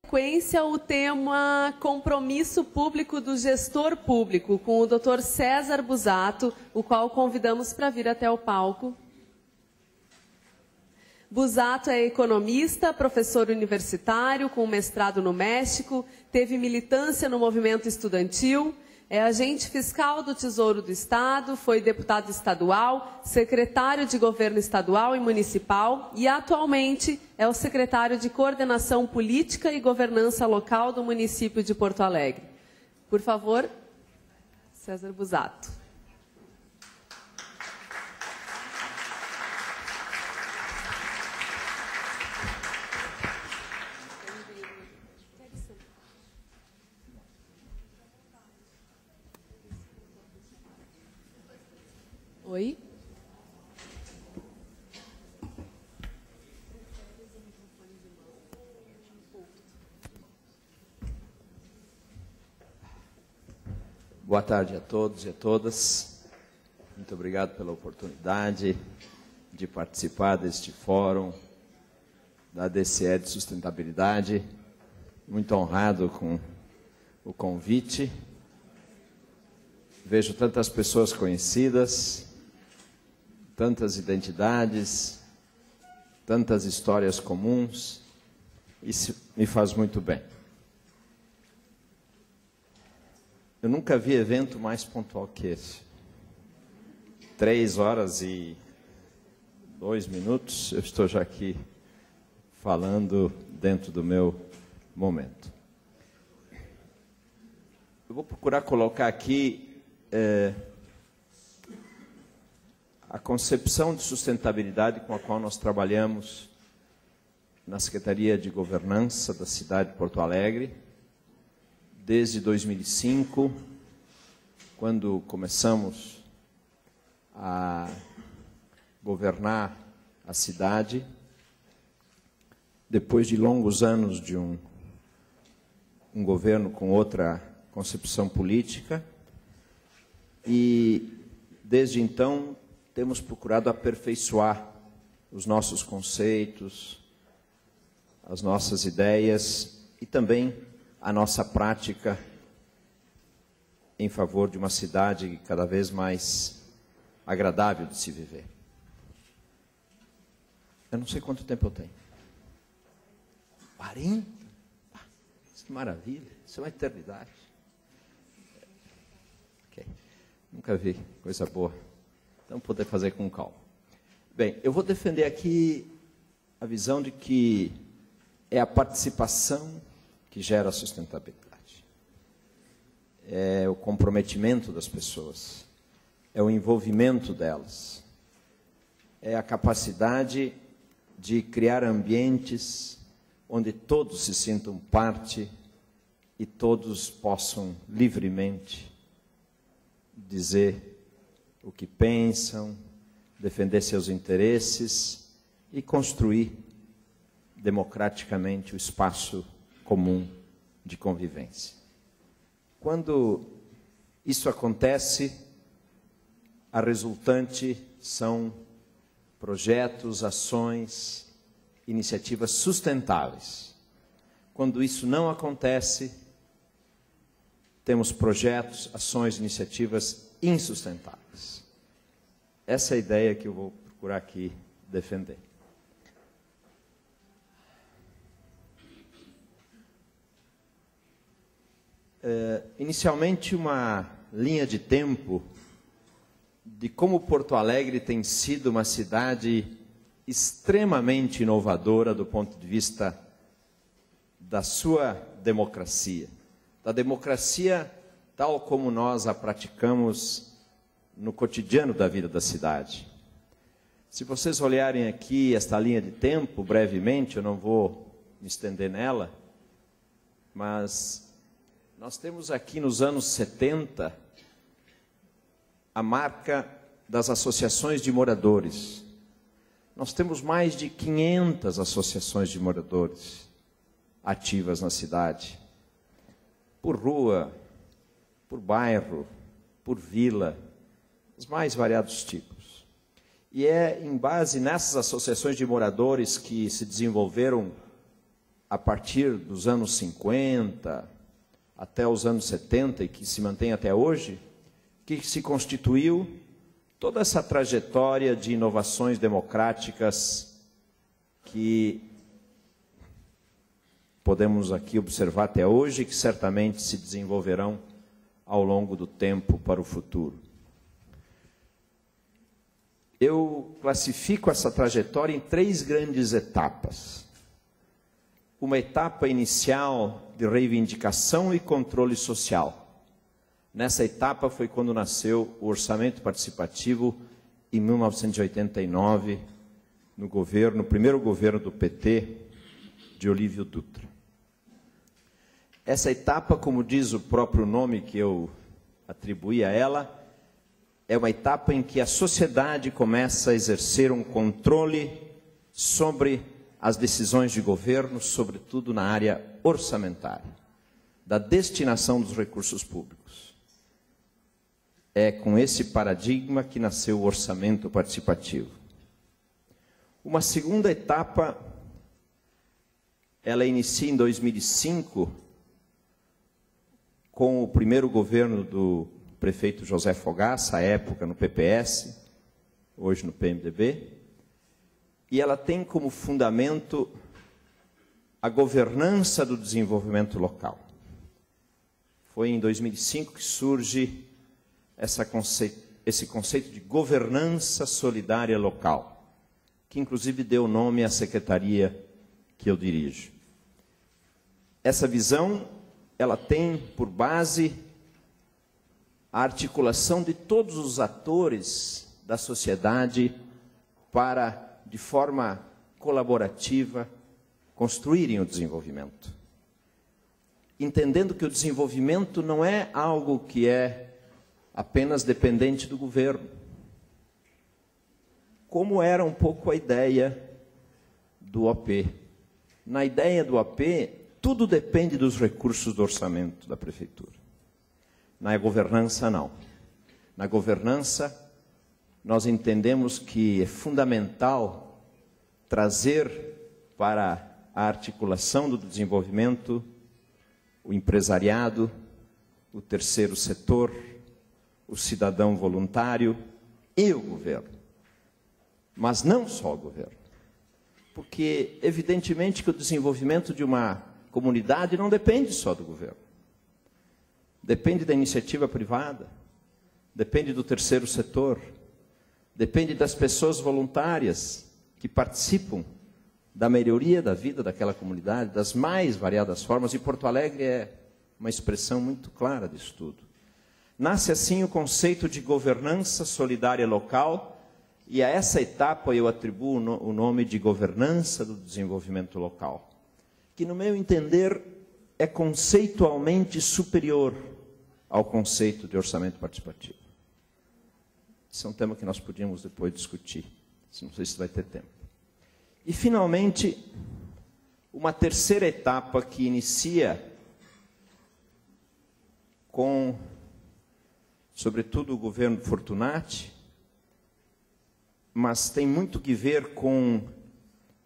Sequência, o tema compromisso público do gestor público, com o Dr. César Busato, o qual convidamos para vir até o palco. Busato é economista, professor universitário, com mestrado no México, teve militância no movimento estudantil, é agente fiscal do Tesouro do Estado, foi deputado estadual, secretário de governo estadual e municipal e atualmente é o secretário de Coordenação Política e Governança Local do município de Porto Alegre. Por favor, César Busato. Oi? Boa tarde a todos e a todas. Muito obrigado pela oportunidade de participar deste fórum da DCE de Sustentabilidade. Muito honrado com o convite. Vejo tantas pessoas conhecidas, tantas identidades, tantas histórias comuns. Isso me faz muito bem. Eu nunca vi evento mais pontual que esse. 3 horas e 2 minutos, eu estou já aqui falando dentro do meu momento. Eu vou procurar colocar aqui a concepção de sustentabilidade com a qual nós trabalhamos na Secretaria de Governança da cidade de Porto Alegre, desde 2005, quando começamos a governar a cidade, depois de longos anos de um governo com outra concepção política, e desde então temos procurado aperfeiçoar os nossos conceitos, as nossas ideias e também a nossa prática em favor de uma cidade cada vez mais agradável de se viver. Eu não sei quanto tempo eu tenho. 40? Que maravilha, isso é uma eternidade. Ok, nunca vi coisa boa. Então, poder fazer com calma. Bem, eu vou defender aqui a visão de que é a participação que gera a sustentabilidade. É o comprometimento das pessoas. É o envolvimento delas. É a capacidade de criar ambientes onde todos se sintam parte e todos possam livremente dizer o que pensam, defender seus interesses e construir democraticamente o espaço comum de convivência. Quando isso acontece, a resultante são projetos, ações, iniciativas sustentáveis. Quando isso não acontece, temos projetos, ações, iniciativas insustentáveis. Essa é a ideia que eu vou procurar aqui defender. Inicialmente, uma linha de tempo de como Porto Alegre tem sido uma cidade extremamente inovadora do ponto de vista da sua democracia. Da democracia tal como nós a praticamos no cotidiano da vida da cidade. Se vocês olharem aqui esta linha de tempo, brevemente, eu não vou me estender nela, mas nós temos aqui nos anos 70 a marca das associações de moradores. Nós temos mais de 500 associações de moradores ativas na cidade, por rua, por bairro, por vila, os mais variados tipos. E é em base nessas associações de moradores que se desenvolveram a partir dos anos 50 até os anos 70 e que se mantém até hoje, que se constituiu toda essa trajetória de inovações democráticas que podemos aqui observar até hoje, que certamente se desenvolverão ao longo do tempo para o futuro. Eu classifico essa trajetória em 3 grandes etapas. Uma etapa inicial de reivindicação e controle social. Nessa etapa foi quando nasceu o orçamento participativo em 1989, no primeiro governo do PT, de Olívio Dutra. Essa etapa, como diz o próprio nome que eu atribuí a ela, é uma etapa em que a sociedade começa a exercer um controle sobre as decisões de governo, sobretudo na área orçamentária, da destinação dos recursos públicos. É com esse paradigma que nasceu o orçamento participativo. Uma segunda etapa, ela inicia em 2005, com o primeiro governo do prefeito José Fogaça, à época no PPS, hoje no PMDB, e ela tem como fundamento a governança do desenvolvimento local. Foi em 2005 que surge esse conceito de governança solidária local, que inclusive deu nome à secretaria que eu dirijo. Essa visão, ela tem por base a articulação de todos os atores da sociedade para, de forma colaborativa, construírem o desenvolvimento. Entendendo que o desenvolvimento não é algo que é apenas dependente do governo. Como era um pouco a ideia do OP. Na ideia do OP, tudo depende dos recursos do orçamento da prefeitura. Na governança, não. Na governança, nós entendemos que é fundamental trazer para a articulação do desenvolvimento o empresariado, o terceiro setor, o cidadão voluntário e o governo. Mas não só o governo. Porque, evidentemente, que o desenvolvimento de uma comunidade não depende só do governo. Depende da iniciativa privada, depende do terceiro setor, depende das pessoas voluntárias que participam da melhoria da vida daquela comunidade, das mais variadas formas, e Porto Alegre é uma expressão muito clara disso tudo. Nasce assim o conceito de governança solidária local, e a essa etapa eu atribuo o nome de governança do desenvolvimento local, que, no meu entender, é conceitualmente superior ao conceito de orçamento participativo. Esse é um tema que nós podíamos depois discutir, não sei se vai ter tempo. E, finalmente, uma terceira etapa que inicia com, sobretudo, o governo Fortunati, mas tem muito que ver com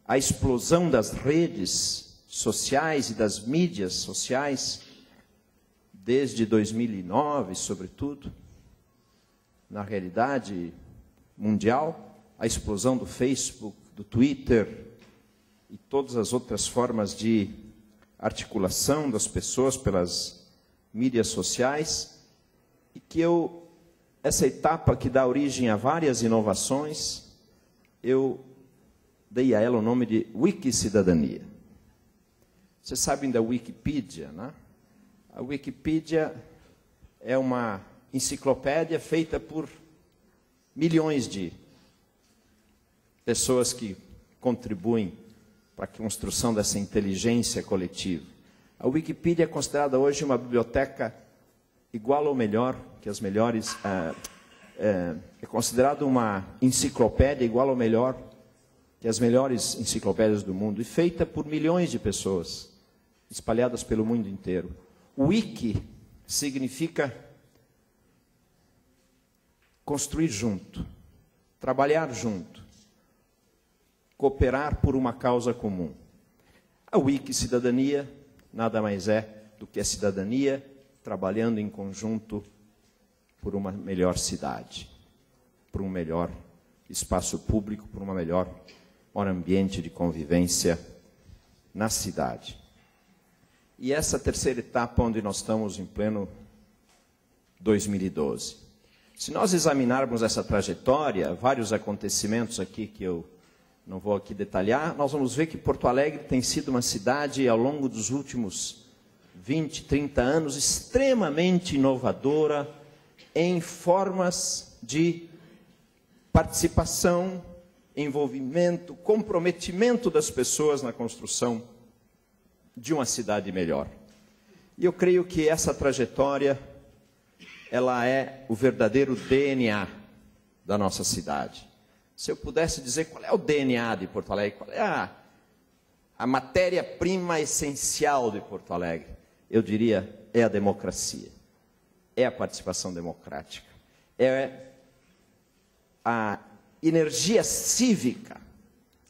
a explosão das redes sociais e das mídias sociais, desde 2009, sobretudo, na realidade mundial, a explosão do Facebook, do Twitter e todas as outras formas de articulação das pessoas pelas mídias sociais, e que essa etapa que dá origem a várias inovações, eu dei a ela o nome de Wikicidadania. Vocês sabem da Wikipedia, né? A Wikipedia é uma enciclopédia feita por milhões de pessoas que contribuem para a construção dessa inteligência coletiva. A Wikipedia é considerada hoje uma biblioteca igual ou melhor que as melhores, é considerada uma enciclopédia igual ou melhor que as melhores enciclopédias do mundo, e feita por milhões de pessoas, espalhadas pelo mundo inteiro. Wiki significa construir junto, trabalhar junto, cooperar por uma causa comum. A Wikicidadania nada mais é do que a cidadania trabalhando em conjunto por uma melhor cidade, por um melhor espaço público, por um melhor ambiente de convivência na cidade. E essa terceira etapa onde nós estamos em pleno 2012. Se nós examinarmos essa trajetória, vários acontecimentos aqui que eu não vou aqui detalhar, nós vamos ver que Porto Alegre tem sido uma cidade, ao longo dos últimos 20, 30 anos, extremamente inovadora em formas de participação, envolvimento, comprometimento das pessoas na construção de uma cidade melhor. E eu creio que essa trajetória, ela é o verdadeiro DNA da nossa cidade. Se eu pudesse dizer qual é o DNA de Porto Alegre, qual é a matéria-prima essencial de Porto Alegre, eu diria, é a democracia, é a participação democrática, é a energia cívica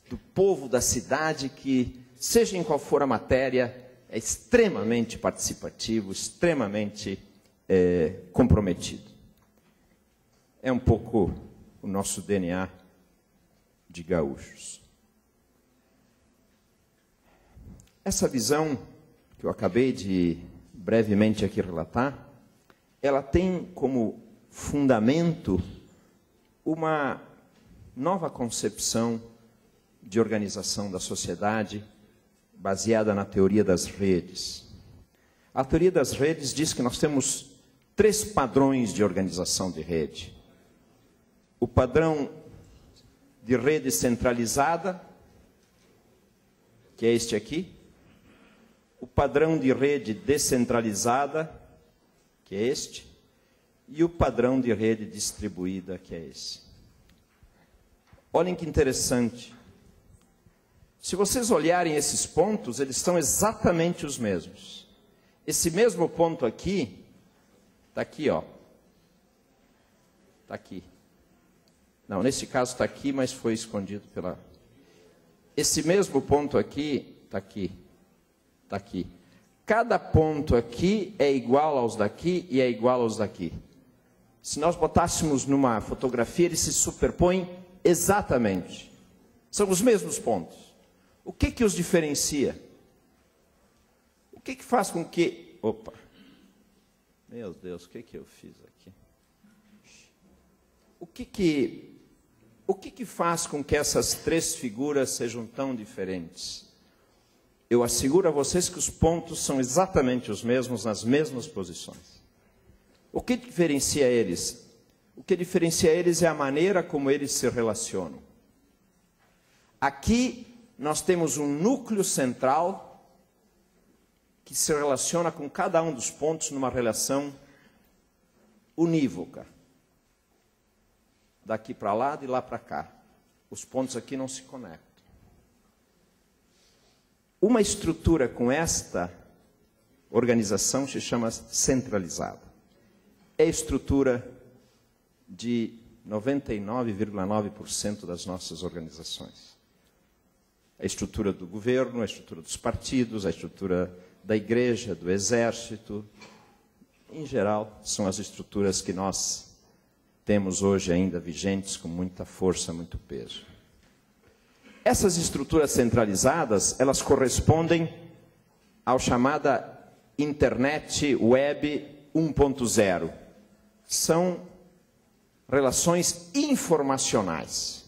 do povo da cidade que, seja em qual for a matéria, é extremamente participativo, extremamente comprometido. É um pouco o nosso DNA de gaúchos. Essa visão que eu acabei de brevemente aqui relatar, ela tem como fundamento uma nova concepção de organização da sociedade baseada na teoria das redes. A teoria das redes diz que nós temos 3 padrões de organização de rede. O padrão de rede centralizada, que é este aqui. O padrão de rede descentralizada, que é este. E o padrão de rede distribuída, que é esse. Olhem que interessante. Se vocês olharem esses pontos, eles são exatamente os mesmos. Esse mesmo ponto aqui, está aqui, ó. Está aqui. Não, nesse caso está aqui, mas foi escondido pela... Esse mesmo ponto aqui, está aqui. Está aqui. Cada ponto aqui é igual aos daqui e é igual aos daqui. Se nós botássemos numa fotografia, eles se superpõem exatamente. São os mesmos pontos. O que que os diferencia? O que que faz com que... Opa! Meu Deus, o que que eu fiz aqui? O que que faz com que essas 3 figuras sejam tão diferentes? Eu asseguro a vocês que os pontos são exatamente os mesmos, nas mesmas posições. O que diferencia eles? O que diferencia eles é a maneira como eles se relacionam. Aqui nós temos um núcleo central que se relaciona com cada um dos pontos numa relação unívoca. Daqui para lá, de lá para cá. Os pontos aqui não se conectam. Uma estrutura com esta organização se chama centralizada. É a estrutura de 99,9% das nossas organizações. A estrutura do governo, a estrutura dos partidos, a estrutura da igreja, do exército. Em geral, são as estruturas que nós temos hoje ainda vigentes com muita força, muito peso. Essas estruturas centralizadas, elas correspondem ao chamada Internet Web 1.0. São relações informacionais.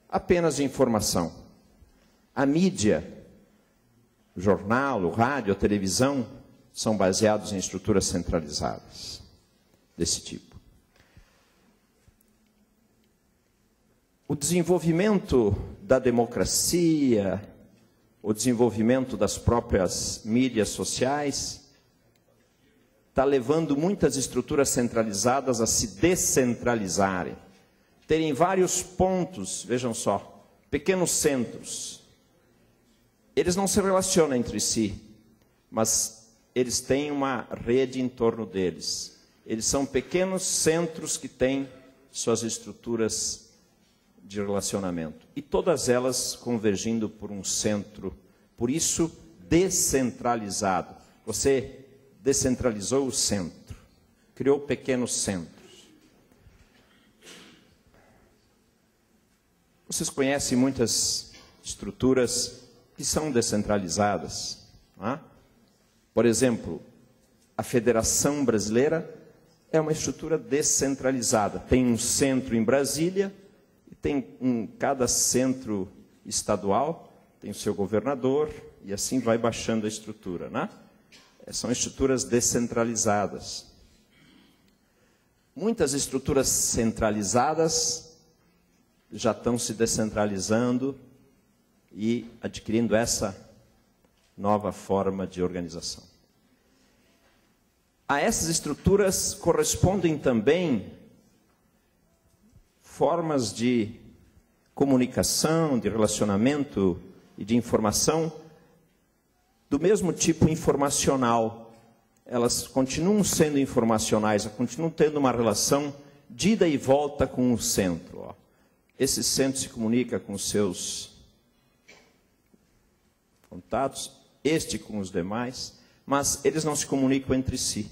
Apenas de informação. A mídia, o jornal, o rádio, a televisão, são baseados em estruturas centralizadas desse tipo. O desenvolvimento da democracia, o desenvolvimento das próprias mídias sociais, está levando muitas estruturas centralizadas a se descentralizarem. Terem vários pontos, vejam só, pequenos centros. Eles não se relacionam entre si, mas eles têm uma rede em torno deles. Eles são pequenos centros que têm suas estruturas de relacionamento. E todas elas convergindo por Por isso, descentralizado. Você descentralizou o centro, criou pequenos centros. Vocês conhecem muitas estruturas que são descentralizadas, não é? Por exemplo, a Federação Brasileira é uma estrutura descentralizada. Tem um centro em Brasília, e tem cada centro estadual tem o seu governador, e assim vai baixando a estrutura, né? São estruturas descentralizadas. Muitas estruturas centralizadas já estão se descentralizando e adquirindo essa nova forma de organização. A essas estruturas correspondem também formas de comunicação, de relacionamento e de informação do mesmo tipo informacional. Elas continuam sendo informacionais, continuam tendo uma relação de ida e volta com o centro. Esse centro se comunica com os seus contatos, este com os demais, mas eles não se comunicam entre si.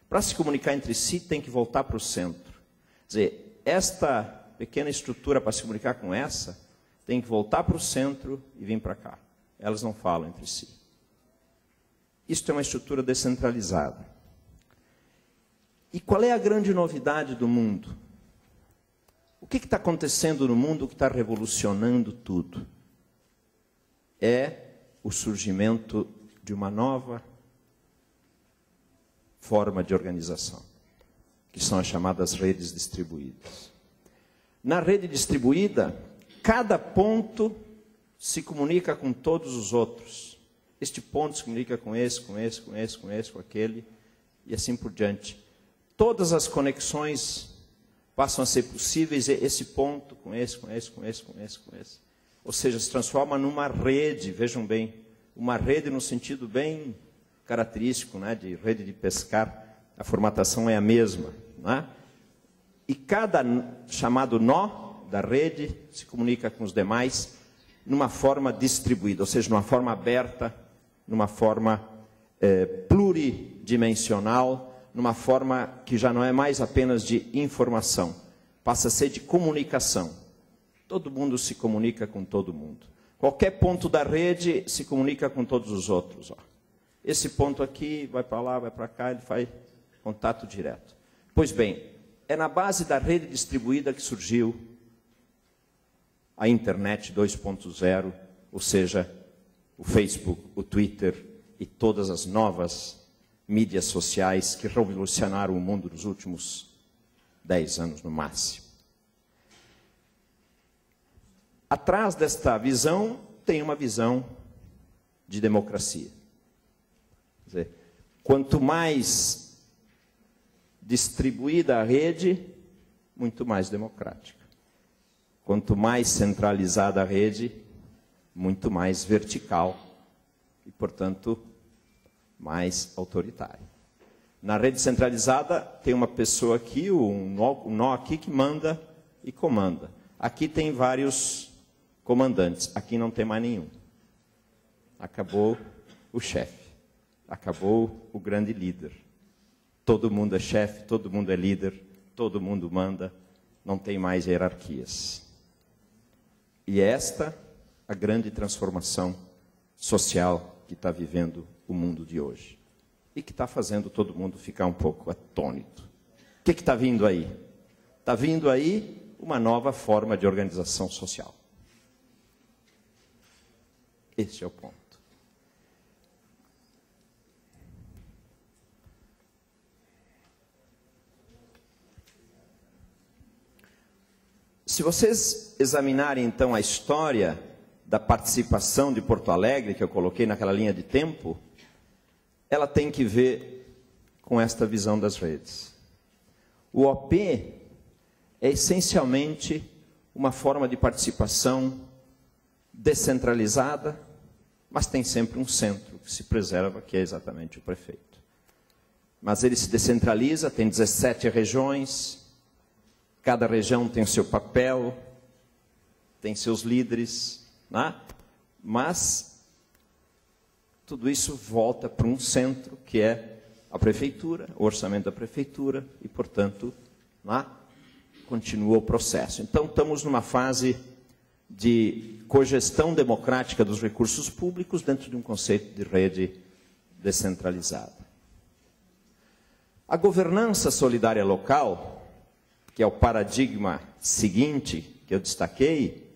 Para se comunicar entre si, tem que voltar para o centro. Quer dizer, esta pequena estrutura para se comunicar com essa, tem que voltar para o centro e vir para cá. Elas não falam entre si. Isto é uma estrutura descentralizada. E qual é a grande novidade do mundo? O que está acontecendo no mundo que está revolucionando tudo? É o surgimento de uma nova forma de organização, que são as chamadas redes distribuídas. Na rede distribuída, cada ponto se comunica com todos os outros. Este ponto se comunica com esse, com esse, com esse, com esse, com aquele, e assim por diante. Todas as conexões passam a ser possíveis, esse ponto com esse, com esse, com esse, com esse, com esse. Ou seja, se transforma numa rede, vejam bem, uma rede no sentido bem característico, né, de rede de pescar, a formatação é a mesma, né? E cada chamado nó da rede se comunica com os demais numa forma distribuída, ou seja, numa forma aberta, numa forma pluridimensional, numa forma que já não é mais apenas de informação, passa a ser de comunicação. Todo mundo se comunica com todo mundo. Qualquer ponto da rede se comunica com todos os outros. Esse ponto aqui vai para lá, vai para cá, ele faz contato direto. Pois bem, é na base da rede distribuída que surgiu a Internet 2.0, ou seja, o Facebook, o Twitter e todas as novas mídias sociais que revolucionaram o mundo nos últimos 10 anos no máximo. Atrás desta visão tem uma visão de democracia. Quer dizer, quanto mais distribuída a rede, muito mais democrática. Quanto mais centralizada a rede, muito mais vertical e, portanto, mais autoritária. Na rede centralizada, tem uma pessoa aqui, um nó aqui que manda e comanda. Aqui tem vários comandantes, aqui não tem mais nenhum. Acabou o chefe, acabou o grande líder. Todo mundo é chefe, todo mundo é líder, todo mundo manda, não tem mais hierarquias. E esta a grande transformação social que está vivendo o mundo de hoje. E que está fazendo todo mundo ficar um pouco atônito. O que está vindo aí? Está vindo aí uma nova forma de organização social. Este é o ponto. Se vocês examinarem, então, a história da participação de Porto Alegre, que eu coloquei naquela linha de tempo, ela tem que ver com esta visão das redes. O OP é essencialmente uma forma de participação descentralizada, mas tem sempre um centro que se preserva, que é exatamente o prefeito. Mas ele se descentraliza, tem 17 regiões, cada região tem o seu papel, tem seus líderes, né? Mas tudo isso volta para um centro, que é a prefeitura, o orçamento da prefeitura, e, portanto, lá continua o processo. Então, estamos numa fase de cogestão democrática dos recursos públicos dentro de um conceito de rede descentralizada. A governança solidária local, que é o paradigma seguinte que eu destaquei,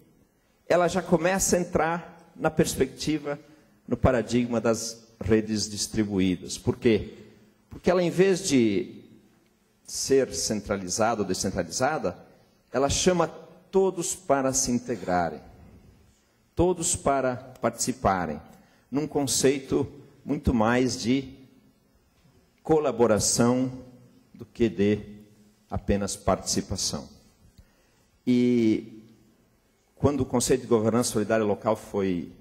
ela já começa a entrar na perspectiva, no paradigma das redes distribuídas. Por quê? Porque ela, em vez de ser centralizada ou descentralizada, ela chama todos para se integrarem, todos para participarem, num conceito muito mais de colaboração do que de apenas participação. E quando o conceito de governança solidária local foi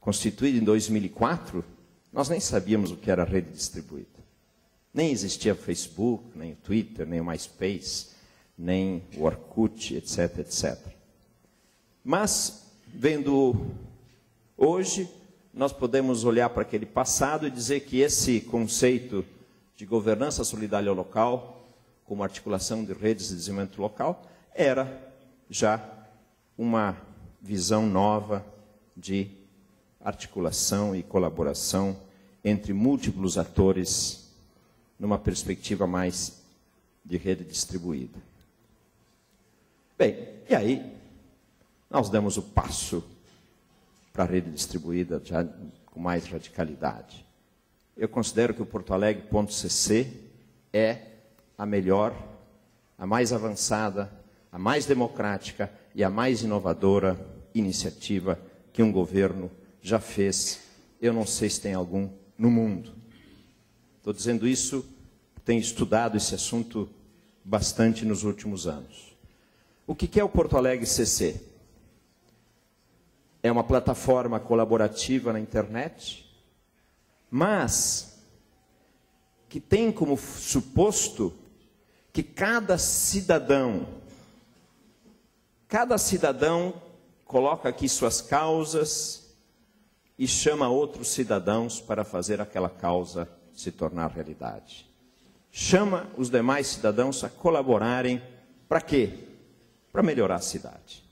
constituído em 2004, nós nem sabíamos o que era rede distribuída. Nem existia o Facebook, nem o Twitter, nem o MySpace, nem o Orkut, etc, etc. Mas, vendo hoje, nós podemos olhar para aquele passado e dizer que esse conceito de governança solidária local, como articulação de redes de desenvolvimento local, era já uma visão nova de articulação e colaboração entre múltiplos atores numa perspectiva mais de rede distribuída. Bem, e aí nós demos o passo para a rede distribuída já com mais radicalidade. Eu considero que o Porto Alegre.cc é a melhor, a mais avançada, a mais democrática e a mais inovadora iniciativa que um governo já fez. Eu não sei se tem algum no mundo. Estou dizendo isso, tenho estudado esse assunto bastante nos últimos anos. O que é o Porto Alegre CC? É uma plataforma colaborativa na internet, mas que tem como suposto que cada cidadão coloca aqui suas causas e chama outros cidadãos para fazer aquela causa se tornar realidade. Chama os demais cidadãos a colaborarem para quê? Para melhorar a cidade.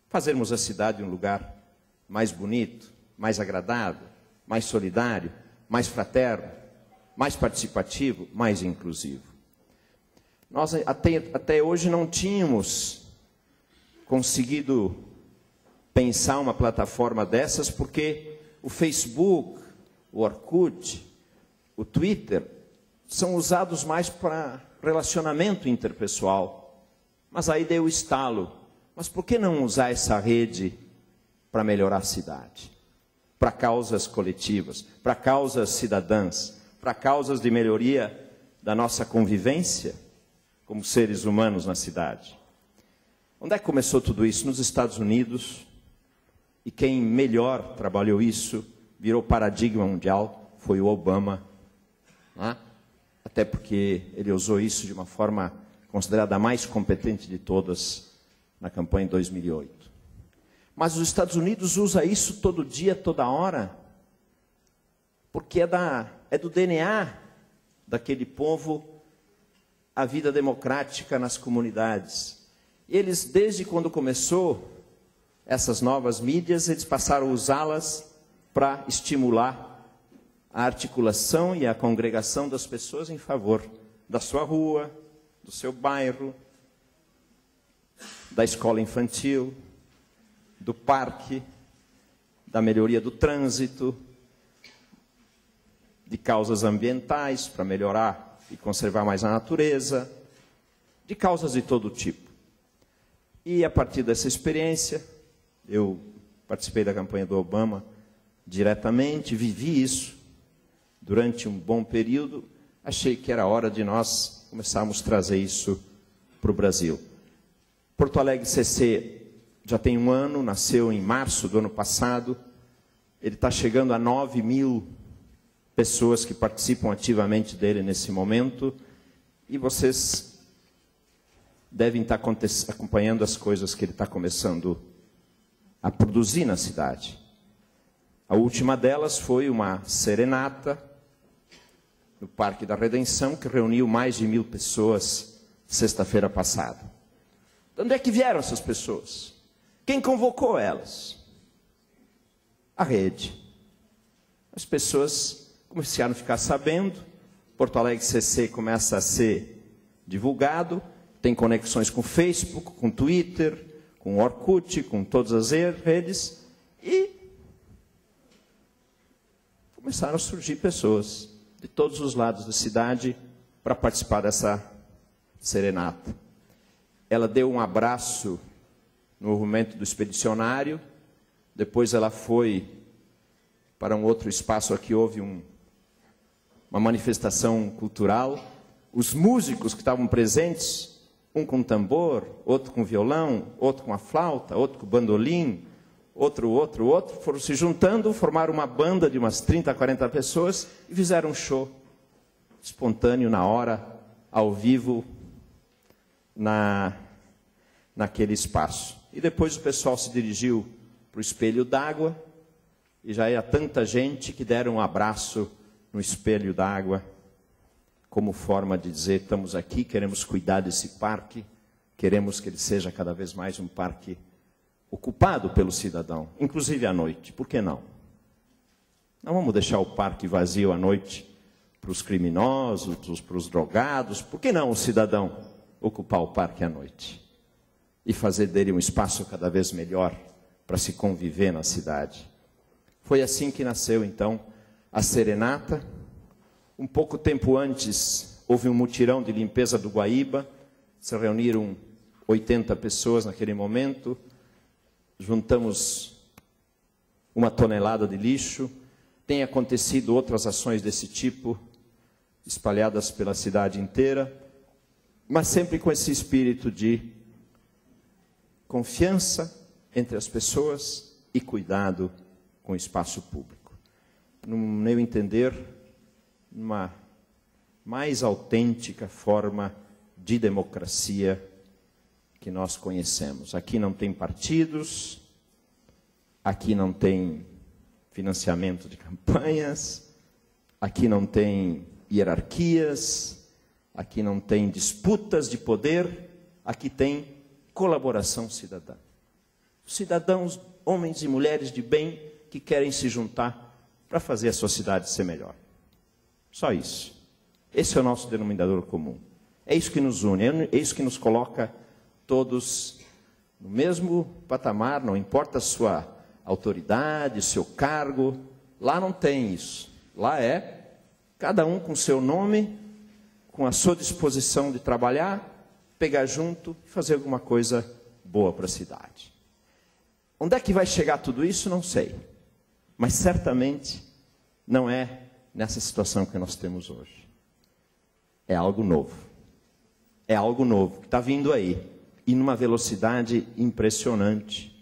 Fazermos a cidade um lugar mais bonito, mais agradável, mais solidário, mais fraterno, mais participativo, mais inclusivo. Nós até hoje não tínhamos conseguido pensar uma plataforma dessas, porque o Facebook, o Orkut, o Twitter, são usados mais para relacionamento interpessoal. Mas aí deu o estalo. Mas por que não usar essa rede para melhorar a cidade? Para causas coletivas, para causas cidadãs, para causas de melhoria da nossa convivência como seres humanos na cidade. Onde é que começou tudo isso? Nos Estados Unidos. E quem melhor trabalhou isso, virou paradigma mundial, foi o Obama. Né? Até porque ele usou isso de uma forma considerada a mais competente de todas na campanha de 2008. Mas os Estados Unidos usa isso todo dia, toda hora, porque é do DNA daquele povo a vida democrática nas comunidades. Eles, desde quando começou essas novas mídias, eles passaram a usá-las para estimular a articulação e a congregação das pessoas em favor da sua rua, do seu bairro, da escola infantil, do parque, da melhoria do trânsito, de causas ambientais para melhorar e conservar mais a natureza, de causas de todo tipo. E a partir dessa experiência, eu participei da campanha do Obama diretamente, vivi isso durante um bom período, achei que era hora de nós começarmos a trazer isso para o Brasil. Porto Alegre CC já tem um ano, nasceu em março do ano passado, ele está chegando a 9.000 pessoas que participam ativamente dele nesse momento, e vocês devem estar acompanhando as coisas que ele está começando a produzir na cidade. A última delas foi uma serenata no Parque da Redenção, que reuniu mais de 1000 pessoas sexta-feira passada. De onde é que vieram essas pessoas? Quem convocou elas? A rede. As pessoas começaram a ficar sabendo, Porto Alegre CC começa a ser divulgado, tem conexões com Facebook, com Twitter, com Orkut, com todas as redes, e começaram a surgir pessoas de todos os lados da cidade para participar dessa serenata. Ela deu um abraço no movimento do expedicionário, depois ela foi para um outro espaço, aqui houve uma manifestação cultural. Os músicos que estavam presentes, um com tambor, outro com violão, outro com a flauta, outro com bandolim, outro, foram se juntando, formaram uma banda de umas 30, 40 pessoas e fizeram um show espontâneo, na hora, ao vivo, naquele espaço. E depois o pessoal se dirigiu para o espelho d'água, e já era tanta gente que deram um abraço no espelho d'água, como forma de dizer, estamos aqui, queremos cuidar desse parque, queremos que ele seja cada vez mais um parque ocupado pelo cidadão, inclusive à noite. Por que não? Não vamos deixar o parque vazio à noite para os criminosos, para os drogados. Por que não o cidadão ocupar o parque à noite? E fazer dele um espaço cada vez melhor para se conviver na cidade. Foi assim que nasceu, então, a serenata. Um pouco tempo antes, houve um mutirão de limpeza do Guaíba. Se reuniram 80 pessoas naquele momento. Juntamos 1 tonelada de lixo. Tem acontecido outras ações desse tipo, espalhadas pela cidade inteira, mas sempre com esse espírito de confiança entre as pessoas e cuidado com o espaço público. No meu entender, uma mais autêntica forma de democracia que nós conhecemos. Aqui não tem partidos, aqui não tem financiamento de campanhas, aqui não tem hierarquias, aqui não tem disputas de poder, aqui tem colaboração cidadã. Cidadãos, homens e mulheres de bem, que querem se juntar para fazer a sua cidade ser melhor. Só isso. Esse é o nosso denominador comum. É isso que nos une, é isso que nos coloca todos no mesmo patamar, não importa a sua autoridade, seu cargo. Lá não tem isso. Lá é cada um com seu nome, com a sua disposição de trabalhar, pegar junto e fazer alguma coisa boa para a cidade. Onde é que vai chegar tudo isso? Não sei. Mas certamente não é nessa situação que nós temos hoje. É algo novo. É algo novo que está vindo aí. E numa velocidade impressionante,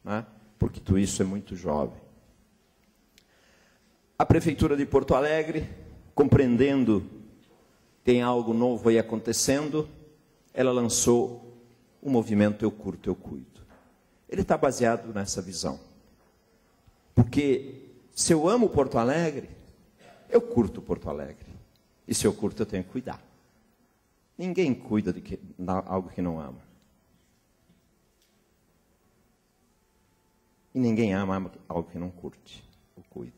né? Porque tudo isso é muito jovem. A Prefeitura de Porto Alegre, compreendendo que tem algo novo aí acontecendo, ela lançou o movimento Eu Curto, Eu Cuido. Ele está baseado nessa visão. Porque se eu amo Porto Alegre, eu curto Porto Alegre. E se eu curto, eu tenho que cuidar. Ninguém cuida de algo que não ama. E ninguém ama algo que não curte ou cuida.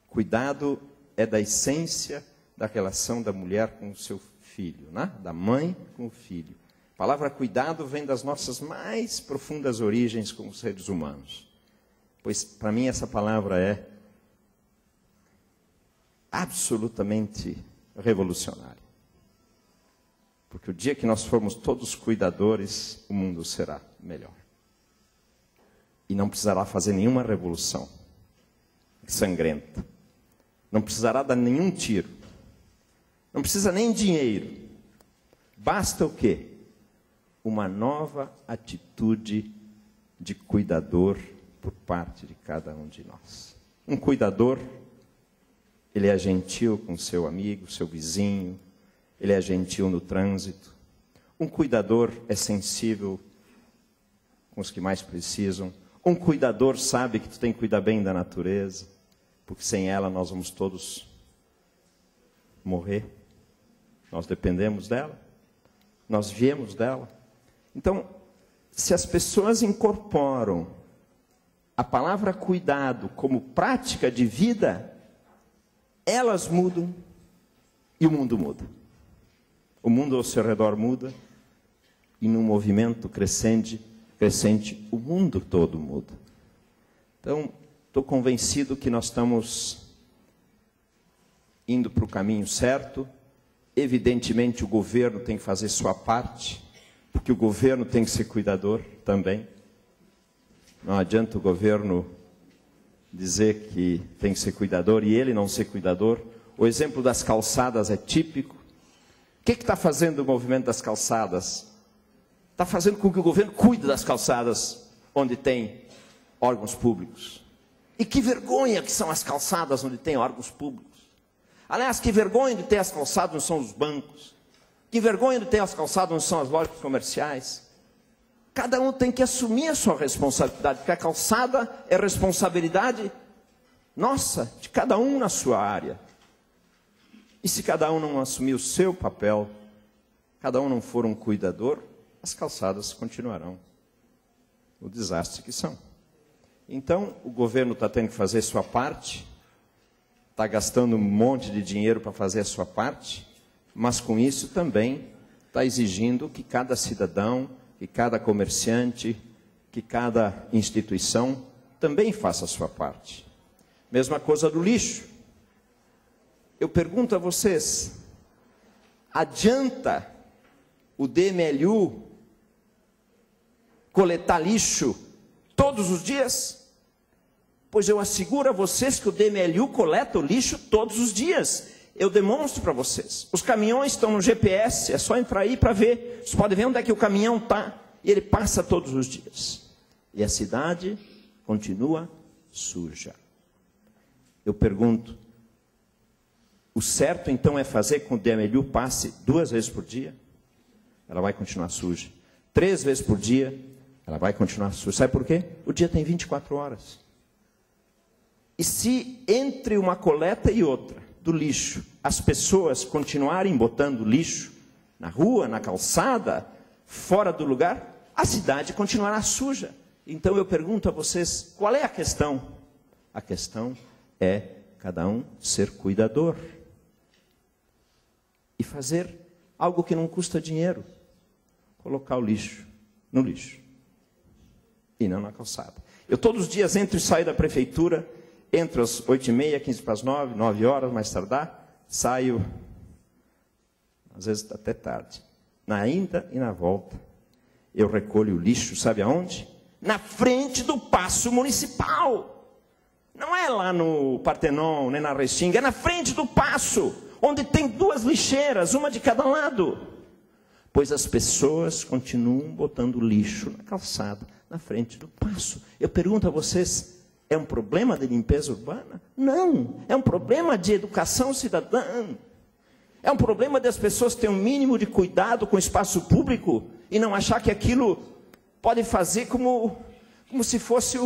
Cuidado é da essência da relação da mulher com o seu filho, né? Da mãe com o filho. A palavra cuidado vem das nossas mais profundas origens como seres humanos. Pois, para mim, essa palavra é absolutamente revolucionária. Porque o dia que nós formos todos cuidadores, o mundo será melhor. E não precisará fazer nenhuma revolução sangrenta. Não precisará dar nenhum tiro. Não precisa nem dinheiro. Basta o quê? Uma nova atitude de cuidador por parte de cada um de nós. Um cuidador, ele é gentil com seu amigo, seu vizinho, ele é gentil no trânsito. Um cuidador é sensível com os que mais precisam. Um cuidador sabe que tu tem que cuidar bem da natureza, porque sem ela nós vamos todos morrer. Nós dependemos dela, nós viemos dela. Então, se as pessoas incorporam a palavra cuidado como prática de vida, elas mudam e o mundo muda. O mundo ao seu redor muda e num movimento crescente, o mundo todo muda. Então, estou convencido que nós estamos indo para o caminho certo. Evidentemente, o governo tem que fazer sua parte, porque o governo tem que ser cuidador também. Não adianta o governo dizer que tem que ser cuidador e ele não ser cuidador. O exemplo das calçadas é típico. O que está fazendo o movimento das calçadas? Está fazendo com que o governo cuide das calçadas onde tem órgãos públicos. E que vergonha que são as calçadas onde tem órgãos públicos. Aliás, que vergonha de ter as calçadas onde são os bancos. Que vergonha de ter as calçadas onde são as lojas comerciais. Cada um tem que assumir a sua responsabilidade, porque a calçada é responsabilidade nossa, de cada um na sua área. E se cada um não assumir o seu papel, cada um não for um cuidador, as calçadas continuarão o desastre que são. Então, o governo está tendo que fazer sua parte, está gastando um monte de dinheiro para fazer a sua parte, mas com isso também está exigindo que cada cidadão, que cada comerciante, que cada instituição também faça a sua parte. Mesma coisa do lixo. Eu pergunto a vocês, adianta o DMLU coletar lixo todos os dias? Pois eu asseguro a vocês que o DMLU coleta o lixo todos os dias. Eu demonstro para vocês. Os caminhões estão no GPS, é só entrar aí para ver. Vocês podem ver onde é que o caminhão está. E ele passa todos os dias. E a cidade continua suja. Eu pergunto, o certo então é fazer com que o DMLU passe 2 vezes por dia? Ela vai continuar suja. 3 vezes por dia, ela vai continuar suja. Sabe por quê? O dia tem 24 horas. E se entre uma coleta e outra do lixo, as pessoas continuarem botando lixo na rua, na calçada, fora do lugar, a cidade continuará suja. Então eu pergunto a vocês, qual é a questão? A questão é cada um ser cuidador. E fazer algo que não custa dinheiro. Colocar o lixo no lixo. E não na calçada. Eu todos os dias entro e saio da prefeitura, entro às 8h30, 8:45, 9 horas, mais tardar, saio, às vezes até tarde. Na ida e na volta, eu recolho o lixo, sabe aonde? Na frente do Paço Municipal. Não é lá no Partenon, nem na Restinga, é na frente do Paço, onde tem 2 lixeiras, uma de cada lado. Pois as pessoas continuam botando lixo na calçada, na frente do Paço. Eu pergunto a vocês, é um problema de limpeza urbana? Não, é um problema de educação cidadã. É um problema das pessoas terem um mínimo de cuidado com o espaço público e não achar que aquilo pode fazer como se fosse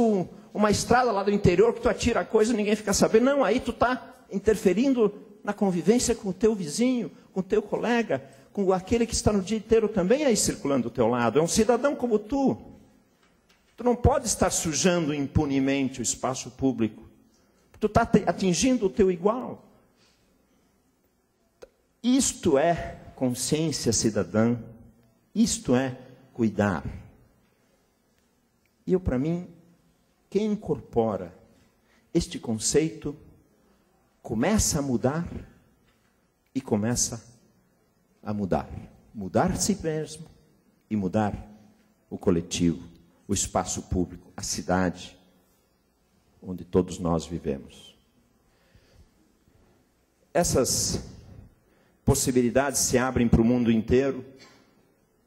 uma estrada lá do interior que tu atira a coisa e ninguém fica sabendo. Não, aí tu está interferindo na convivência com o teu vizinho, com o teu colega, com aquele que está no dia inteiro também aí circulando do teu lado. É um cidadão como tu. Tu não pode estar sujando impunemente o espaço público. Tu está atingindo o teu igual. Isto é consciência cidadã. Isto é cuidar. E para mim, quem incorpora este conceito, começa a mudar e começa a mudar. Mudar a si mesmo e mudar o coletivo, o espaço público, a cidade, onde todos nós vivemos. Essas possibilidades se abrem para o mundo inteiro.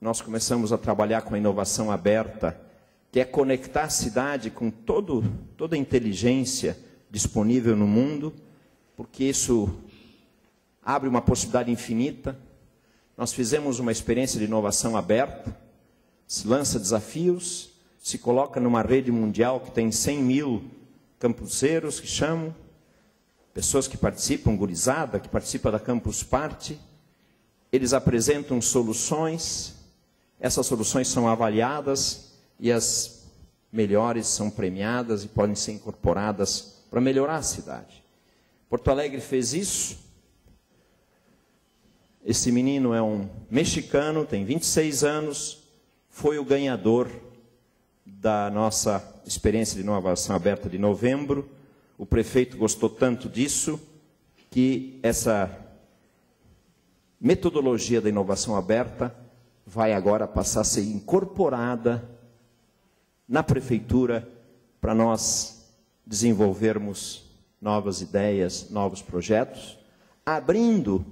Nós começamos a trabalhar com a inovação aberta, que é conectar a cidade com toda a inteligência disponível no mundo, porque isso abre uma possibilidade infinita. Nós fizemos uma experiência de inovação aberta, se lança desafios, se coloca numa rede mundial que tem 100 mil campuseiros, que chamam, pessoas que participam, gurizada, que participa da Campus Party. Eles apresentam soluções, essas soluções são avaliadas e as melhores são premiadas e podem ser incorporadas para melhorar a cidade. Porto Alegre fez isso. Esse menino é um mexicano, tem 26 anos, foi o ganhador da nossa experiência de inovação aberta de novembro. O prefeito gostou tanto disso que essa metodologia da inovação aberta vai agora passar a ser incorporada na prefeitura para nós desenvolvermos novas ideias, novos projetos, abrindo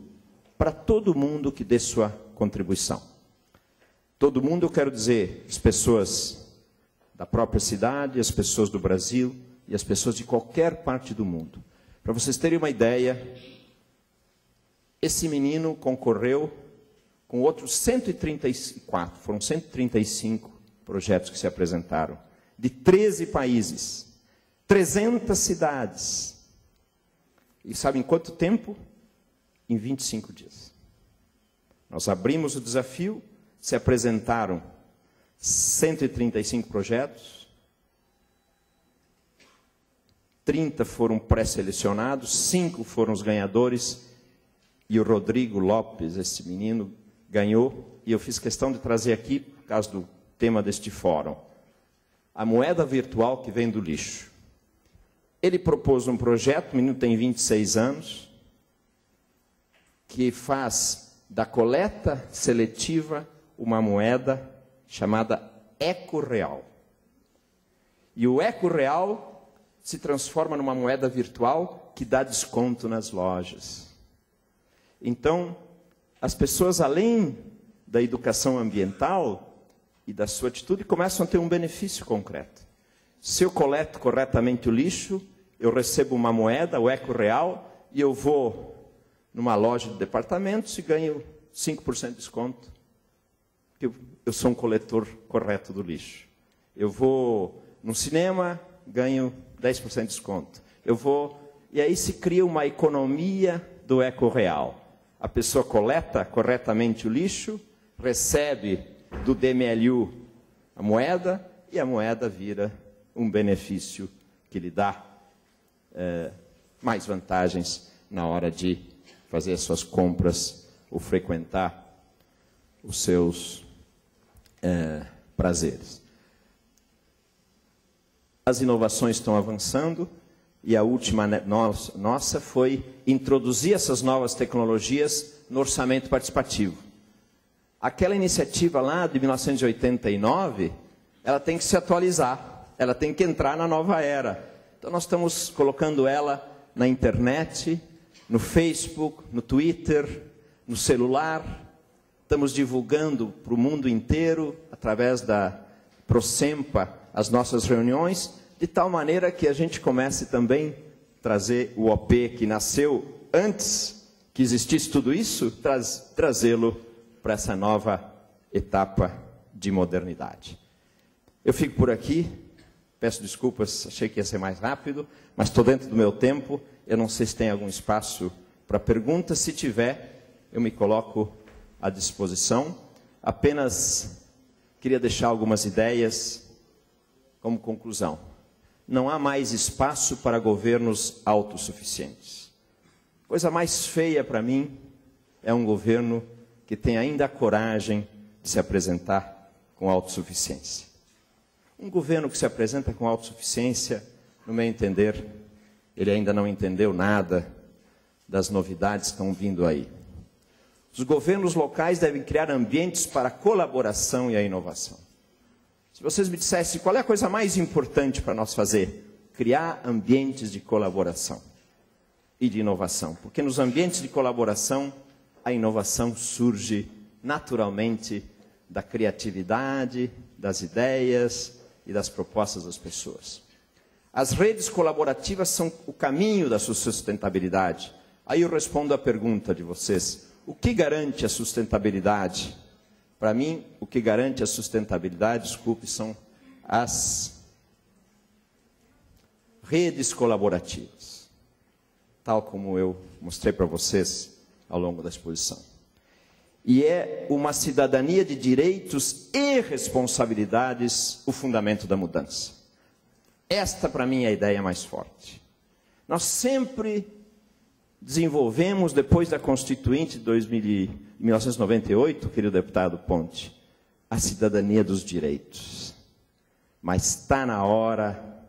para todo mundo que dê sua contribuição. Todo mundo, eu quero dizer, as pessoas da própria cidade, as pessoas do Brasil e as pessoas de qualquer parte do mundo. Para vocês terem uma ideia, esse menino concorreu com outros 134, foram 135 projetos que se apresentaram, de 13 países, 300 cidades. E sabe em quanto tempo? Em 25 dias. Nós abrimos o desafio, se apresentaram 135 projetos, 30 foram pré-selecionados, 5 foram os ganhadores, e o Rodrigo Lopes, esse menino, ganhou, e eu fiz questão de trazer aqui, por causa do tema deste fórum, a moeda virtual que vem do lixo. Ele propôs um projeto, o menino tem 26 anos, que faz da coleta seletiva uma moeda chamada Eco Real. E o Eco Real se transforma numa moeda virtual que dá desconto nas lojas. Então, as pessoas, além da educação ambiental e da sua atitude, começam a ter um benefício concreto. Se eu coleto corretamente o lixo, eu recebo uma moeda, o Eco Real, e eu vou numa loja de departamentos e ganho 5% de desconto. Porque eu sou um coletor correto do lixo. Eu vou no cinema, ganho 10% de desconto. E aí se cria uma economia do Eco Real. A pessoa coleta corretamente o lixo, recebe do DMLU a moeda, e a moeda vira um benefício que lhe dá mais vantagens na hora de fazer as suas compras ou frequentar os seus prazeres. As inovações estão avançando e a última nossa foi introduzir essas novas tecnologias no orçamento participativo. Aquela iniciativa lá de 1989, ela tem que se atualizar, ela tem que entrar na nova era. Então nós estamos colocando ela na internet, no Facebook, no Twitter, no celular. Estamos divulgando para o mundo inteiro, através da Procempa, as nossas reuniões, de tal maneira que a gente comece também a trazer o OP que nasceu antes que existisse tudo isso, trazê-lo para essa nova etapa de modernidade. Eu fico por aqui, peço desculpas, achei que ia ser mais rápido, mas estou dentro do meu tempo. Eu não sei se tem algum espaço para perguntas. Se tiver, eu me coloco à disposição. Apenas queria deixar algumas ideias como conclusão. Não há mais espaço para governos autossuficientes. Coisa mais feia para mim é um governo que tem ainda a coragem de se apresentar com autossuficiência. Um governo que se apresenta com autossuficiência, no meu entender, ele ainda não entendeu nada das novidades que estão vindo aí. Os governos locais devem criar ambientes para a colaboração e a inovação. Se vocês me dissessem qual é a coisa mais importante para nós fazer, criar ambientes de colaboração e de inovação. Porque nos ambientes de colaboração, a inovação surge naturalmente da criatividade, das ideias e das propostas das pessoas. As redes colaborativas são o caminho da sustentabilidade. Aí eu respondo à pergunta de vocês. O que garante a sustentabilidade? Para mim, o que garante a sustentabilidade, desculpe, são as redes colaborativas, tal como eu mostrei para vocês ao longo da exposição. E é uma cidadania de direitos e responsabilidades o fundamento da mudança. Esta, para mim, é a ideia mais forte. Nós sempre desenvolvemos, depois da Constituinte de 1998, querido deputado Ponte, a cidadania dos direitos. Mas está na hora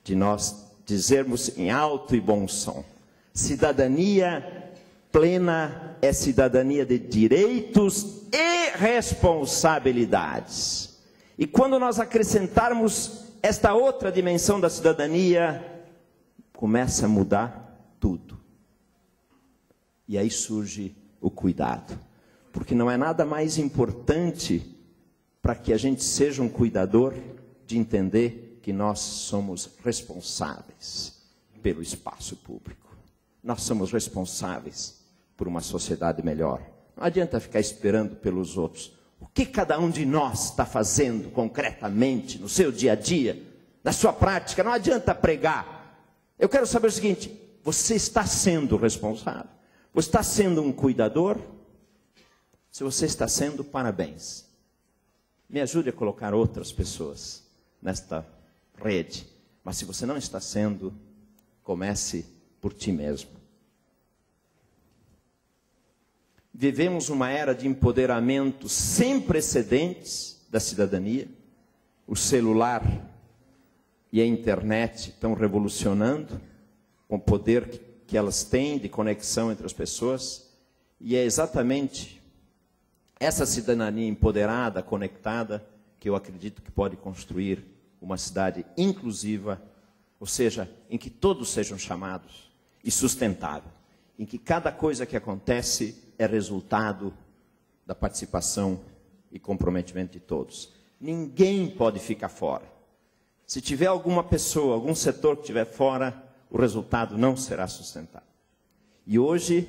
de nós dizermos em alto e bom som: cidadania plena é cidadania de direitos e responsabilidades. E quando nós acrescentarmos esta outra dimensão da cidadania, começa a mudar tudo. E aí surge o cuidado. Porque não é nada mais importante para que a gente seja um cuidador de entender que nós somos responsáveis pelo espaço público. Nós somos responsáveis por uma sociedade melhor. Não adianta ficar esperando pelos outros. O que cada um de nós está fazendo concretamente no seu dia a dia, na sua prática? Não adianta pregar. Eu quero saber o seguinte: você está sendo responsável? Você está sendo um cuidador? Se você está sendo, parabéns. Me ajude a colocar outras pessoas nesta rede. Mas se você não está sendo, comece por ti mesmo. Vivemos uma era de empoderamento sem precedentes da cidadania. O celular e a internet estão revolucionando com o poder que elas têm de conexão entre as pessoas. E é exatamente essa cidadania empoderada, conectada, que eu acredito que pode construir uma cidade inclusiva, ou seja, em que todos sejam chamados, e sustentável, em que cada coisa que acontece é resultado da participação e comprometimento de todos. Ninguém pode ficar fora. Se tiver alguma pessoa, algum setor que estiver fora, o resultado não será sustentável. E hoje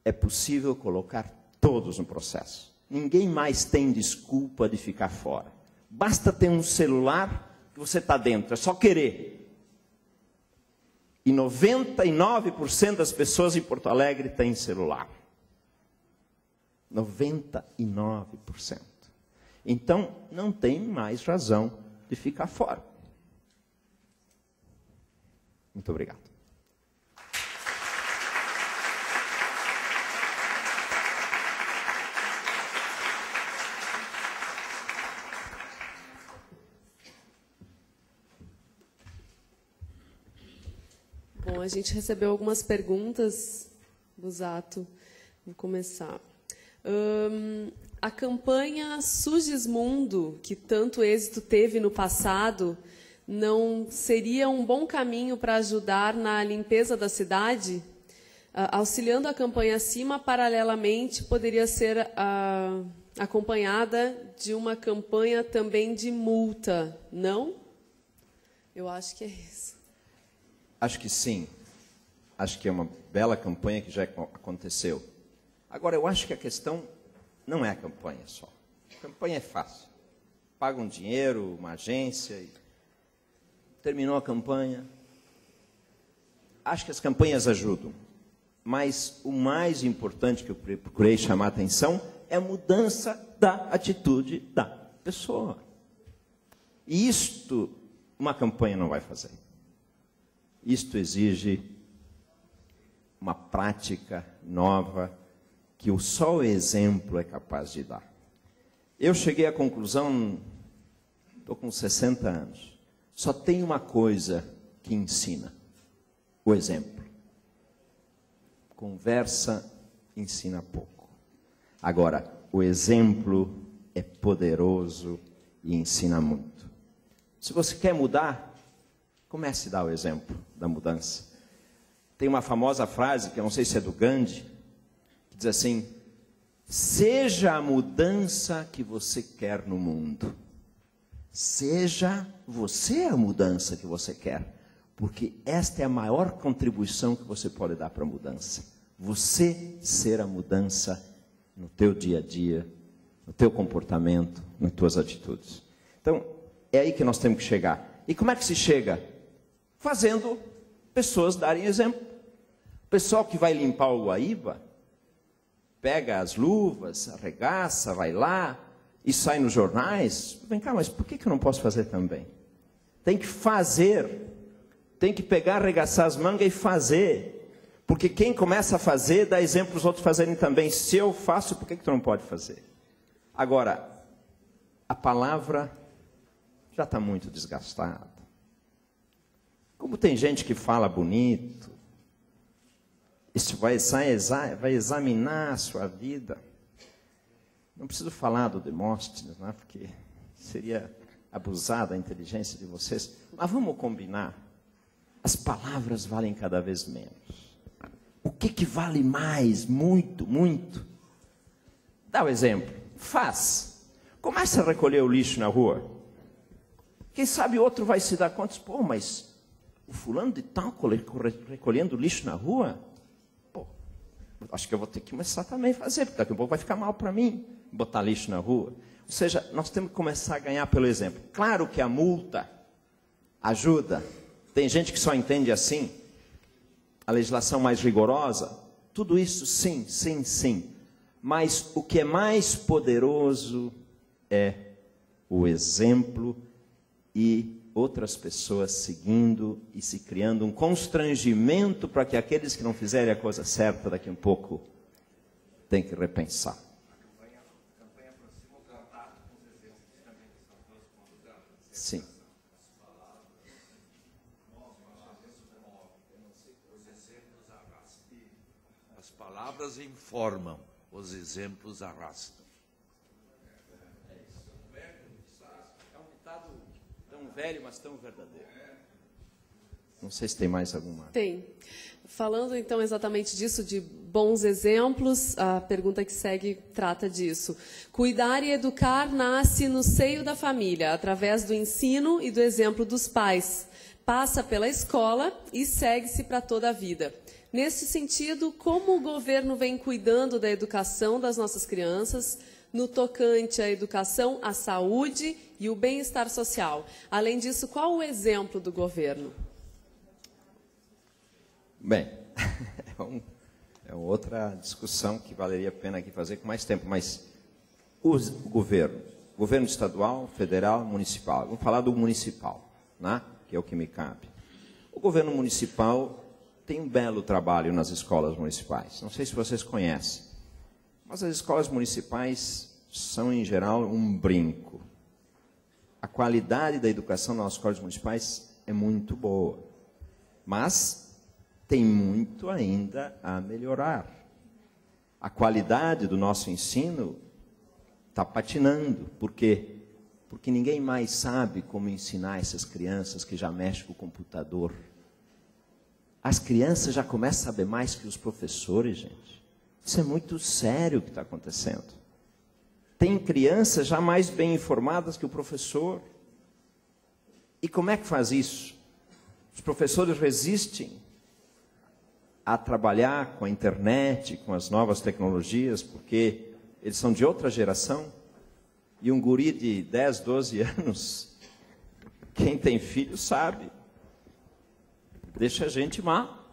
é possível colocar todos no processo. Ninguém mais tem desculpa de ficar fora. Basta ter um celular que você está dentro, é só querer. E 99% das pessoas em Porto Alegre têm celular. 99%. Então, não tem mais razão de ficar fora. Muito obrigado. Bom, a gente recebeu algumas perguntas, Busato. Vou começar. A campanha Sugismundo, que tanto êxito teve no passado, não seria um bom caminho para ajudar na limpeza da cidade? Auxiliando a campanha acima, paralelamente, poderia ser acompanhada de uma campanha também de multa, não? Eu acho que é isso. Acho que sim. Acho que é uma bela campanha que já aconteceu. Agora, eu acho que a questão não é a campanha só. A campanha é fácil. Paga um dinheiro, uma agência, e terminou a campanha. Acho que as campanhas ajudam. Mas o mais importante que eu procurei chamar a atenção é a mudança da atitude da pessoa. E isto uma campanha não vai fazer. Isto exige uma prática nova que só o exemplo é capaz de dar. Eu cheguei à conclusão, estou com 60 anos, só tem uma coisa que ensina: o exemplo. Conversa ensina pouco. Agora, o exemplo é poderoso e ensina muito. Se você quer mudar, comece a dar o exemplo da mudança. Tem uma famosa frase, que eu não sei se é do Gandhi, que diz assim: seja a mudança que você quer no mundo. Seja você a mudança que você quer. Porque esta é a maior contribuição que você pode dar para a mudança. Você ser a mudança no teu dia a dia, no teu comportamento, nas tuas atitudes. Então, É aí que nós temos que chegar. E como é que se chega? Fazendo pessoas darem exemplo. O pessoal que vai limpar o Guaíba, pega as luvas, arregaça, vai lá e sai nos jornais. Vem cá, mas por que eu não posso fazer também? Tem que fazer, tem que pegar, arregaçar as mangas e fazer. Porque quem começa a fazer, dá exemplo para os outros fazerem também. Se eu faço, por que tu não pode fazer? Agora, a palavra já está muito desgastada. Como tem gente que fala bonito, isso vai examinar a sua vida. Não preciso falar do Demóstenes, né? Porque seria abusar da inteligência de vocês. Mas vamos combinar. As palavras valem cada vez menos. O que vale mais? Muito, muito. Dá um exemplo. Faz. Começa a recolher o lixo na rua. Quem sabe outro vai se dar conta. Pô, mas o fulano de tal recolhendo lixo na rua? Pô, acho que eu vou ter que começar também a fazer, porque daqui a pouco vai ficar mal para mim botar lixo na rua. Ou seja, nós temos que começar a ganhar pelo exemplo. Claro que a multa ajuda. Tem gente que só entende assim. A legislação mais rigorosa. Tudo isso sim, sim, sim. Mas o que é mais poderoso é o exemplo e outras pessoas seguindo e se criando um constrangimento para que aqueles que não fizerem a coisa certa daqui a um pouco tenham que repensar. Sim. As palavras informam, os exemplos arrastam. É um ditado tão velho, mas tão verdadeiro. Não sei se tem mais alguma. Tem. Falando então exatamente disso, de bons exemplos, a pergunta que segue trata disso. Cuidar e educar nasce no seio da família, através do ensino e do exemplo dos pais. Passa pela escola e segue-se para toda a vida. Nesse sentido, como o governo vem cuidando da educação das nossas crianças, no tocante à educação, à saúde e o bem-estar social? Além disso, qual o exemplo do governo? Bem, é outra discussão que valeria a pena aqui fazer com mais tempo, mas o governo estadual, federal, municipal. Vamos falar do municipal, né? Que é o que me cabe. O governo municipal tem um belo trabalho nas escolas municipais. Não sei se vocês conhecem, mas as escolas municipais são, em geral, um brinco. A qualidade da educação nas escolas municipais é muito boa, mas tem muito ainda a melhorar. A qualidade do nosso ensino está patinando. Por quê? Porque ninguém mais sabe como ensinar essas crianças que já mexem com o computador. As crianças já começam a saber mais que os professores, gente. Isso é muito sério o que está acontecendo. Tem crianças já mais bem informadas que o professor. E como é que faz isso? Os professores resistem a trabalhar com a internet, com as novas tecnologias, porque eles são de outra geração. E um guri de 10, 12 anos, quem tem filho sabe, deixa a gente mal,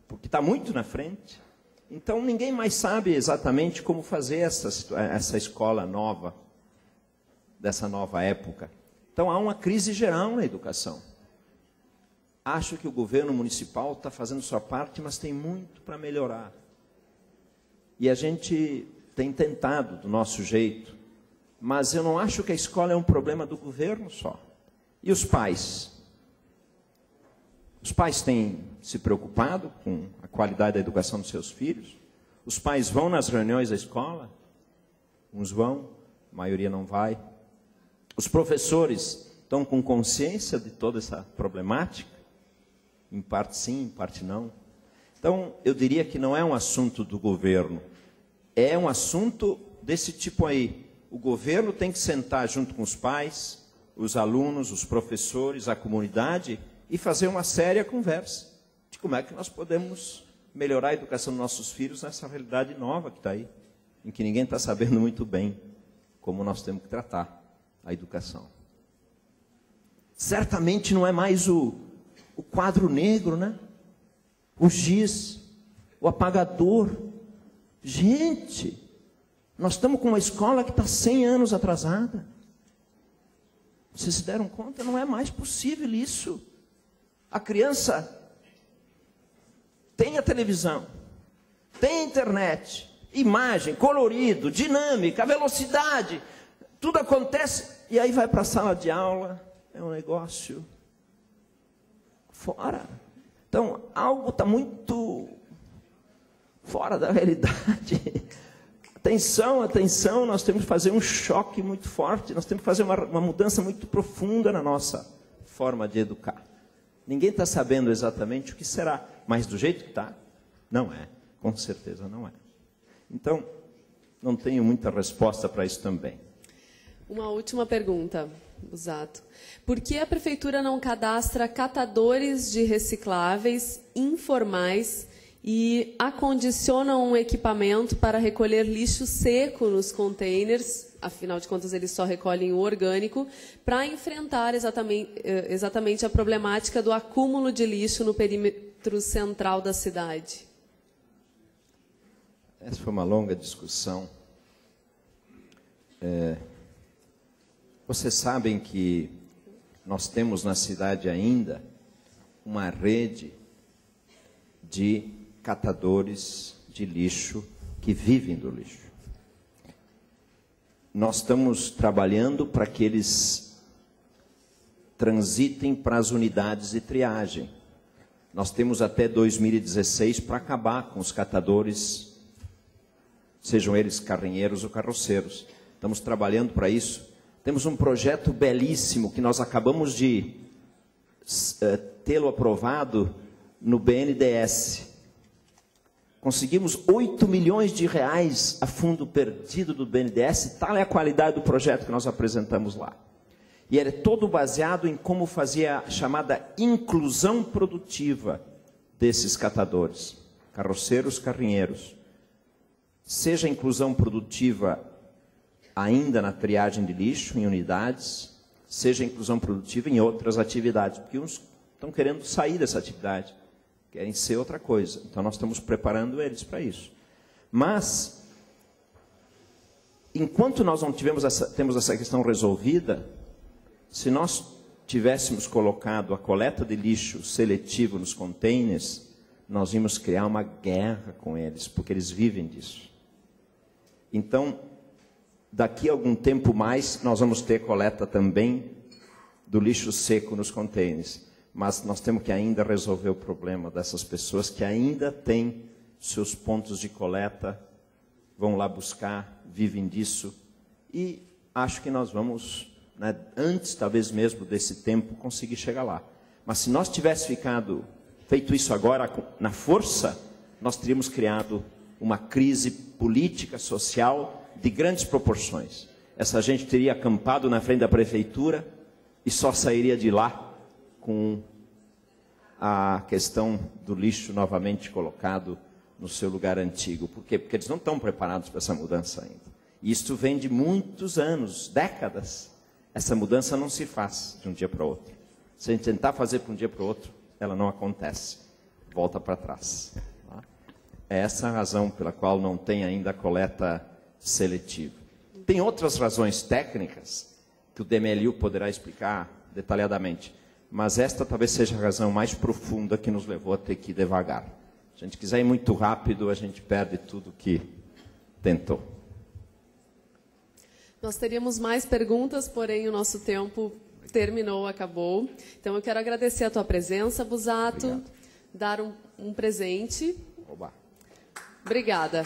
porque está muito na frente. Então, ninguém mais sabe exatamente como fazer essa escola nova, dessa nova época. Então, há uma crise geral na educação. Acho que o governo municipal está fazendo sua parte, mas tem muito para melhorar. E a gente tem tentado do nosso jeito. Mas eu não acho que a escola é um problema do governo só. E os pais? Os pais têm se preocupado com a qualidade da educação dos seus filhos? Os pais vão nas reuniões da escola? Uns vão, a maioria não vai. Os professores estão com consciência de toda essa problemática? Em parte sim, em parte não. Então, eu diria que não é um assunto do governo. É um assunto desse tipo aí. O governo tem que sentar junto com os pais, os alunos, os professores, a comunidade e fazer uma séria conversa de como é que nós podemos melhorar a educação dos nossos filhos nessa realidade nova que está aí, em que ninguém está sabendo muito bem como nós temos que tratar a educação. Certamente não é mais o quadro negro, né? O giz, o apagador. Gente, nós estamos com uma escola que está 100 anos atrasada. Vocês se deram conta? Não é mais possível isso. A criança tem a televisão, tem a internet, imagem, colorido, dinâmica, velocidade, tudo acontece, e aí vai para a sala de aula, é um negócio fora. Então, algo está muito fora da realidade. Atenção, atenção, nós temos que fazer um choque muito forte, nós temos que fazer uma mudança muito profunda na nossa forma de educar. Ninguém está sabendo exatamente o que será, mas do jeito que está, não é, com certeza não é. Então, não tenho muita resposta para isso também. Uma última pergunta, Busato. Por que a Prefeitura não cadastra catadores de recicláveis informais e acondiciona um equipamento para recolher lixo seco nos containers, afinal de contas eles só recolhem o orgânico, para enfrentar exatamente a problemática do acúmulo de lixo no perímetro central da cidade? Essa foi uma longa discussão. Vocês sabem que nós temos na cidade ainda uma rede de catadores de lixo que vivem do lixo. Nós estamos trabalhando para que eles transitem para as unidades de triagem. Nós temos até 2016 para acabar com os catadores, sejam eles carrinheiros ou carroceiros. Estamos trabalhando para isso. Temos um projeto belíssimo que nós acabamos de tê-lo aprovado no BNDES. Conseguimos 8 milhões de reais a fundo perdido do BNDES, tal é a qualidade do projeto que nós apresentamos lá. E ele é todo baseado em como fazer a chamada inclusão produtiva desses catadores, carroceiros, carrinheiros. Seja a inclusão produtiva ainda na triagem de lixo, em unidades, seja a inclusão produtiva em outras atividades, porque uns estão querendo sair dessa atividade, querem ser outra coisa. Então, nós estamos preparando eles para isso. Mas, enquanto nós não temos essa questão resolvida, se nós tivéssemos colocado a coleta de lixo seletivo nos containers, nós íamos criar uma guerra com eles, porque eles vivem disso. Então, daqui a algum tempo mais, nós vamos ter coleta também do lixo seco nos containers. Mas nós temos que ainda resolver o problema dessas pessoas que ainda têm seus pontos de coleta, vão lá buscar, vivem disso. E acho que nós vamos, né, antes talvez mesmo desse tempo, conseguir chegar lá. Mas se nós tivéssemos feito isso agora na força, nós teríamos criado uma crise política, social, de grandes proporções. Essa gente teria acampado na frente da prefeitura e só sairia de lá com a questão do lixo novamente colocado no seu lugar antigo. Por quê? Porque eles não estão preparados para essa mudança ainda. E isso vem de muitos anos, décadas. Essa mudança não se faz de um dia para o outro. Se a gente tentar fazer de um dia para o outro, ela não acontece. Volta para trás. Tá? É essa a razão pela qual não tem ainda a coleta seletiva. Tem outras razões técnicas que o DMLU poderá explicar detalhadamente, mas esta talvez seja a razão mais profunda que nos levou a ter que ir devagar. Se a gente quiser ir muito rápido, a gente perde tudo que tentou. Nós teríamos mais perguntas, porém o nosso tempo terminou, acabou. Então eu quero agradecer a tua presença, Busato, dar um presente. Oba. Obrigada.